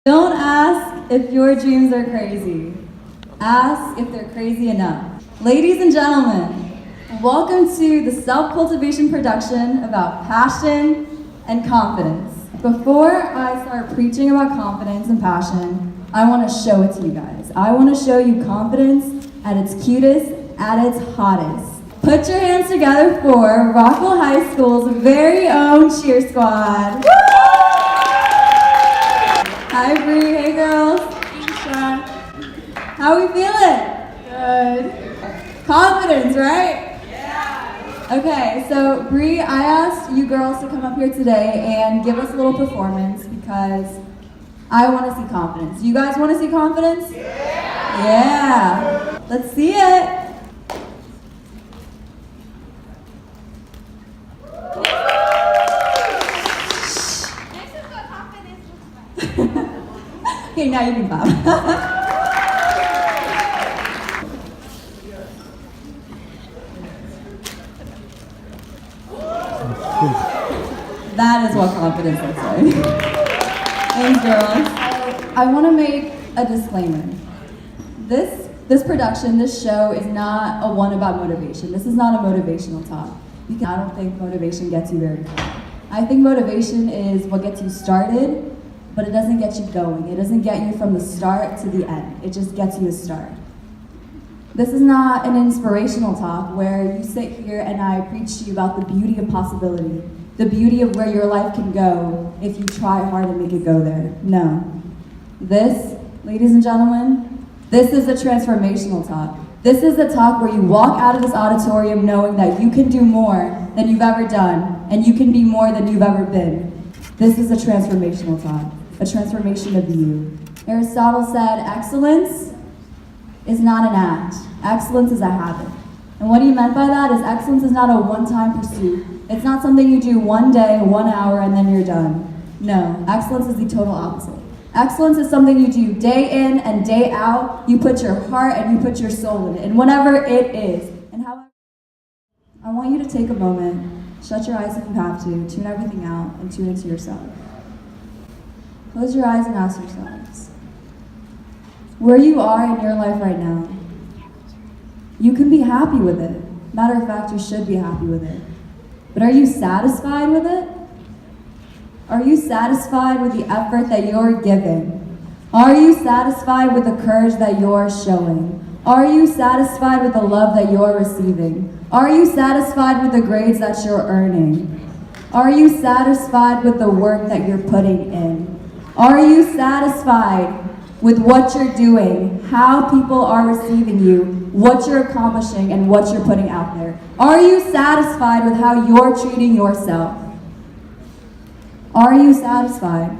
Don't ask if your dreams are crazy. Ask if they're crazy enough. Ladies and gentlemen, welcome to the self-cultivation production about passion and confidence. Before I start preaching about confidence and passion, I want to show it to you guys. I want to show you confidence at its cutest, at its hottest. Put your hands together for Rockville High School's very own cheer squad. Woo! Hi Bree, hey girls. Keisha. How we feeling? Good. Confidence, right? Yeah. Okay, so Bree, I asked you girls to come up here today and give us a little performance because I want to see confidence. You guys want to see confidence? Yeah. Let's see it. Okay, now you can clap. That is what confidence looks like. Thanks, girls. I want to make a disclaimer. This production, this show is not a one about motivation. This is not a motivational talk. Because I don't think motivation gets you very far. I think motivation is what gets you started, but it doesn't get you going. It doesn't get you from the start to the end. It just gets you a start. This is not an inspirational talk where you sit here and I preach to you about the beauty of possibility, the beauty of where your life can go if you try hard and make it go there. No. This, ladies and gentlemen, this is a transformational talk. This is the talk where you walk out of this auditorium knowing that you can do more than you've ever done, and you can be more than you've ever been. This is a transformational talk, a transformation of you. Aristotle said, excellence is not an act. Excellence is a habit. And what he meant by that is excellence is not a one-time pursuit. It's not something you do one day, 1 hour, and then you're done. No, excellence is the total opposite. Excellence is something you do day in and day out. You put your heart and you put your soul in it, and whatever it is. And however, I want you to take a moment, shut your eyes if you have to, tune everything out, and tune into yourself. Close your eyes and ask yourselves, where you are in your life right now, you can be happy with it. Matter of fact, you should be happy with it. But are you satisfied with it? Are you satisfied with the effort that you're giving? Are you satisfied with the courage that you're showing? Are you satisfied with the love that you're receiving? Are you satisfied with the grades that you're earning? Are you satisfied with the work that you're putting in? Are you satisfied with what you're doing, how people are receiving you, what you're accomplishing, and what you're putting out there? Are you satisfied with how you're treating yourself? Are you satisfied?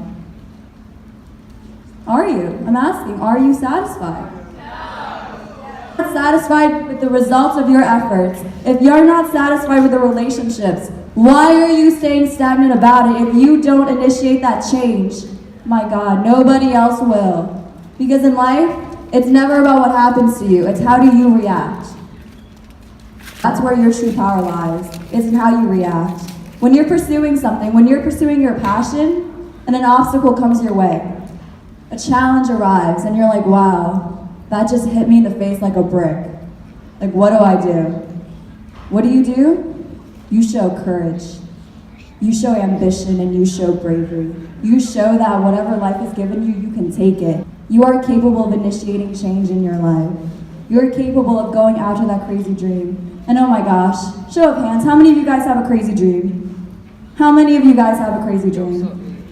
Are you? I'm asking, are you satisfied? No. Not satisfied with the results of your efforts. If you're not satisfied with the relationships, why are you staying stagnant about it if you don't initiate that change? My God, nobody else will. Because in life, it's never about what happens to you, it's how do you react. That's where your true power lies, is in how you react. When you're pursuing something, when you're pursuing your passion, and an obstacle comes your way, a challenge arrives, and you're like, wow, that just hit me in the face like a brick. Like, what do I do? What do? You show courage. You show ambition, and you show bravery. You show that whatever life has given you, you can take it. You are capable of initiating change in your life. You're capable of going after that crazy dream. And oh my gosh, show of hands, how many of you guys have a crazy dream? How many of you guys have a crazy dream?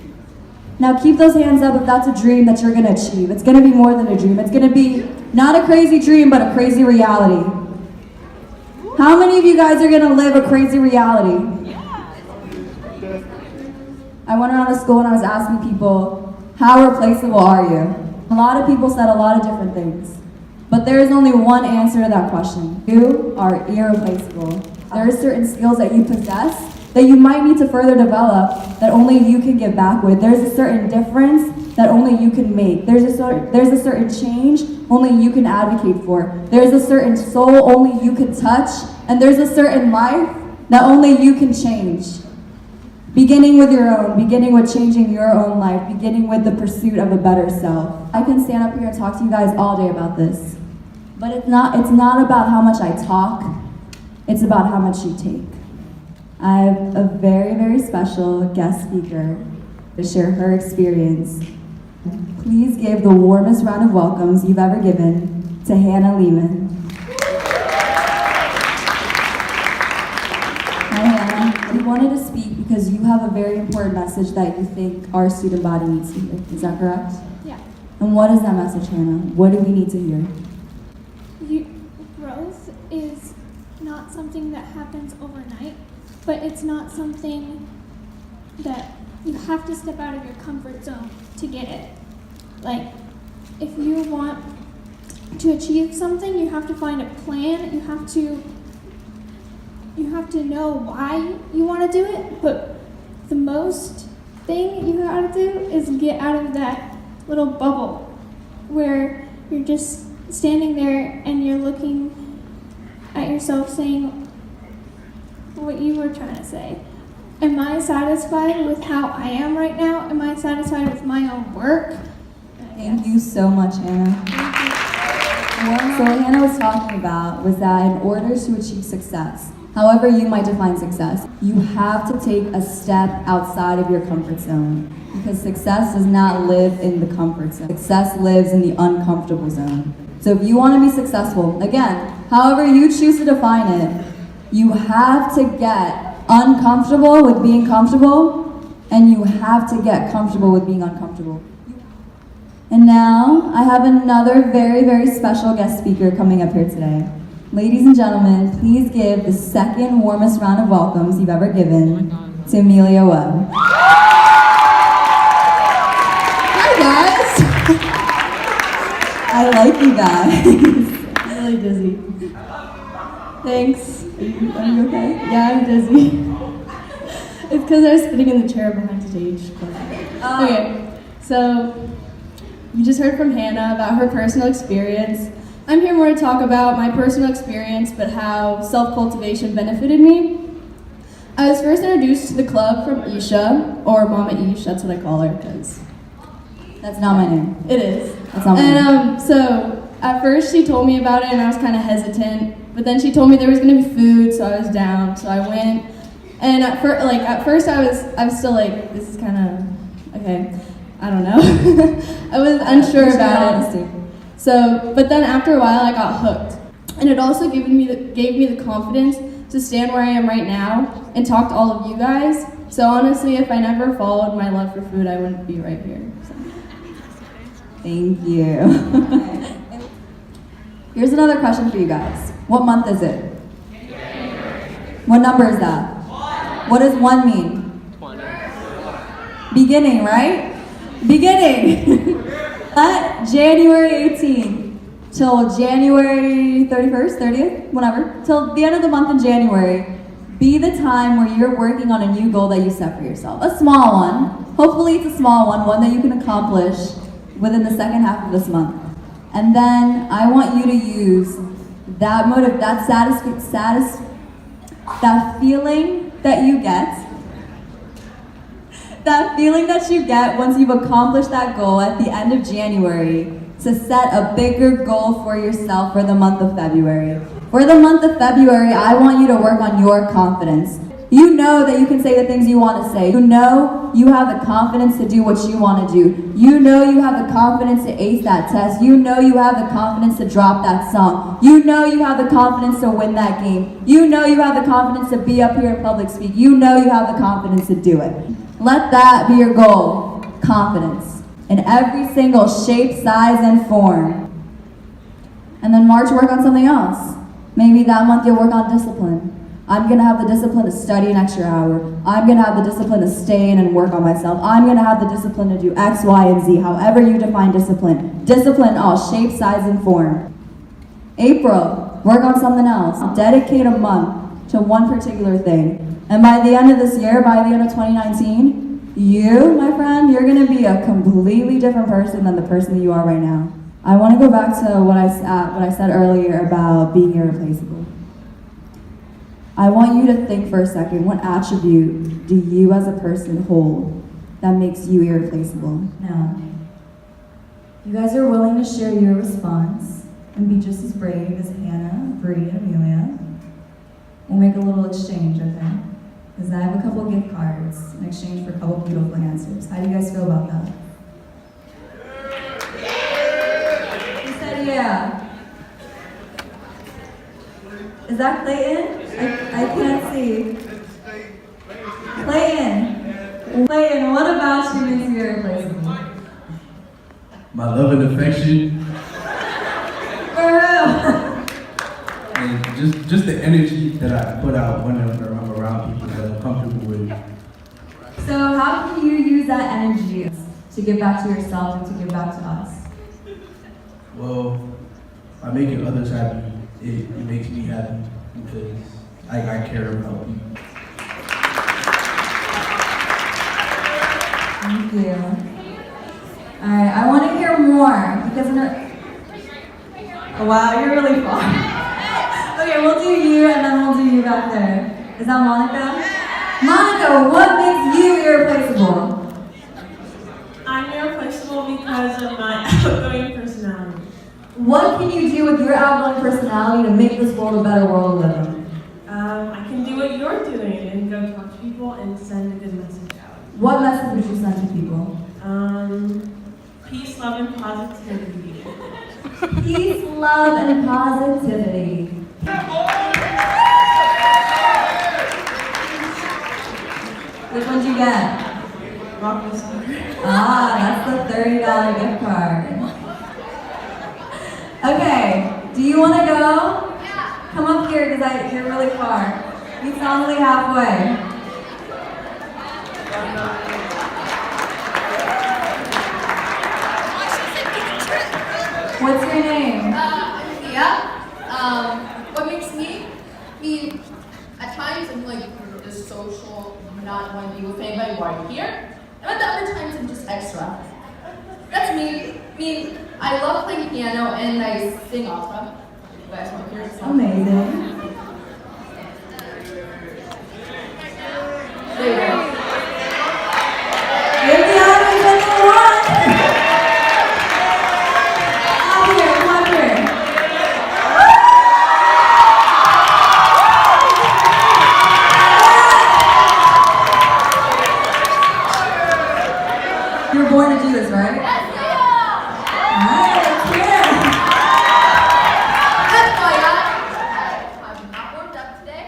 Now keep those hands up if that's a dream that you're gonna achieve. It's gonna be more than a dream. It's gonna be not a crazy dream, but a crazy reality. How many of you guys are gonna live a crazy reality? I went around the school and I was asking people, how replaceable are you? A lot of people said a lot of different things. But there is only one answer to that question. You are irreplaceable. There are certain skills that you possess that you might need to further develop that only you can give back with. There's a certain difference that only you can make. There's a certain change only you can advocate for. There's a certain soul only you can touch. And there's a certain life that only you can change. Beginning with your own, beginning with changing your own life, beginning with the pursuit of a better self. I can stand up here and talk to you guys all day about this, but it's not about how much I talk, it's about how much you take. I have a very, very special guest speaker to share her experience. Please give the warmest round of welcomes you've ever given to Hannah Lehman. Hi Hannah, we wanted to speak because you have a very important message that you think our student body needs to hear. Is that correct? Yeah. And what is that message, Hannah? What do we need to hear? Growth is not something that happens overnight, but it's not something that you have to step out of your comfort zone to get it. Like, if you want to achieve something, you have to find a plan, you have to know why you want to do it, but the most thing you gotta do is get out of that little bubble where you're just standing there and you're looking at yourself saying what you were trying to say. Am I satisfied with how I am right now? Am I satisfied with my own work? Thank you so much, Hannah. So what Hannah was talking about was that in order to achieve success, however you might define success, you have to take a step outside of your comfort zone. Because success does not live in the comfort zone. Success lives in the uncomfortable zone. So if you want to be successful, again, however you choose to define it, you have to get uncomfortable with being comfortable, and you have to get comfortable with being uncomfortable. And now, I have another very, very special guest speaker coming up here today. Ladies and gentlemen, please give the second warmest round of welcomes you've ever given to Amelia Webb. Hi guys! I like you guys. I'm really dizzy. Thanks. Are you okay? Yeah, I'm dizzy. It's because I was sitting in the chair behind stage. Okay, so you just heard from Hannah about her personal experience. I'm here more to talk about my personal experience, but how self-cultivation benefited me. I was first introduced to the club from Isha, or Mama Ish, that's what I call her, because That's not my name. it is. That's not my name. So at first she told me about it and I was kind of hesitant, but then she told me there was gonna be food, so I was down. So I went, and at first I was still like, this is kind of okay. I don't know. I was unsure about it. So, but then after a while I got hooked, and it also gave me the confidence to stand where I am right now and talk to all of you guys. So honestly, if I never followed my love for food, I wouldn't be right here. So. Thank you. Here's another question for you guys. What month is it? What number is that? What does 1 mean? 20. Beginning, right? Beginning. January 18th till January 31st, 30th, whatever, till the end of the month in January, be the time where you're working on a new goal that you set for yourself. A small one. Hopefully it's a small one that you can accomplish within the second half of this month. And then I want you to use that motive, that feeling that you get, that feeling that you get once you've accomplished that goal at the end of January, to set a bigger goal for yourself for the month of February. For the month of February, I want you to work on your confidence. You know that you can say the things you want to say. You know you have the confidence to do what you want to do. You know you have the confidence to ace that test. You know you have the confidence to drop that song. You know you have the confidence to win that game. You know you have the confidence to be up here in public speak. You know you have the confidence to do it. Let that be your goal. Confidence. In every single shape, size, and form. And then March, work on something else. Maybe that month you'll work on discipline. I'm gonna have the discipline to study an extra hour. I'm gonna have the discipline to stay in and work on myself. I'm gonna have the discipline to do X, Y, and Z, however you define discipline. Discipline in all shape, size, and form. April, work on something else. Dedicate a month to one particular thing. And by the end of this year, by the end of 2019, you, my friend, you're gonna be a completely different person than the person that you are right now. I wanna go back to what I said earlier about being irreplaceable. I want you to think for a second, what attribute do you as a person hold that makes you irreplaceable? Now, you guys are willing to share your response and be just as brave as Hannah, Bree, and Amelia. We'll make a little exchange, okay? Because I have a couple gift cards in exchange for a couple beautiful answers. How do you guys feel about that? Who said yeah? Is that Clayton? I can't see. Clayton, what about you makes you irreplaceable? My love and affection, For real. and just the energy that I put out whenever I'm around people that I'm comfortable with. So how can you use that energy to give back to yourself and to give back to us? Well, by making others happy, it makes me happy because I care about people. Thank you. Alright, I want to hear more because oh, wow, you're really far. Okay, we'll do you and then we'll do you back there. Is that Monica? Monica, what makes you irreplaceable? I'm irreplaceable because of my outgoing personality. What can you do with your outgoing personality to make this world a better world to live in? I can do what you're doing and go talk to people and send a good message out. What message would you send to people? Peace, love, and positivity. Peace, love, and positivity. Which one did you get? Rock the song. That's the $30 gift card. Okay, do you want to go? Come up here because you're really far. You sound only halfway. What's your name? What makes me, at times I'm like just social, not wanting to be with anybody while you're here. And at other times I'm just extra. That's me. I mean, I love playing piano and I sing opera. If you guys want to hear some. Amazing. There you go. Give the audience what they want. Come up here. You were born to do this, right? Alright, let's hear it. That's why I'm not warmed up today.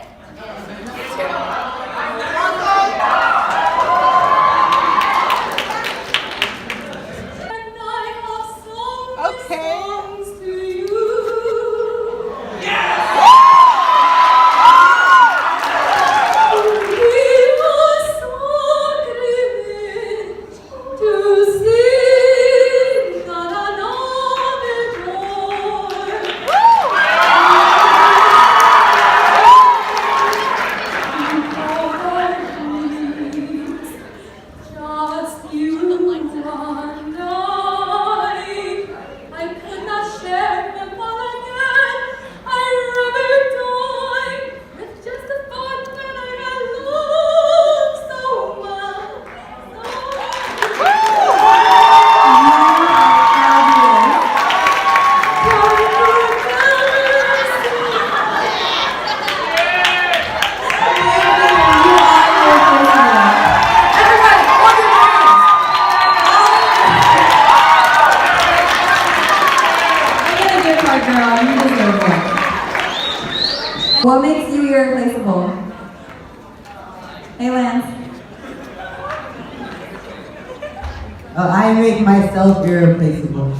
What makes you irreplaceable? Hey, Lance. I make myself irreplaceable.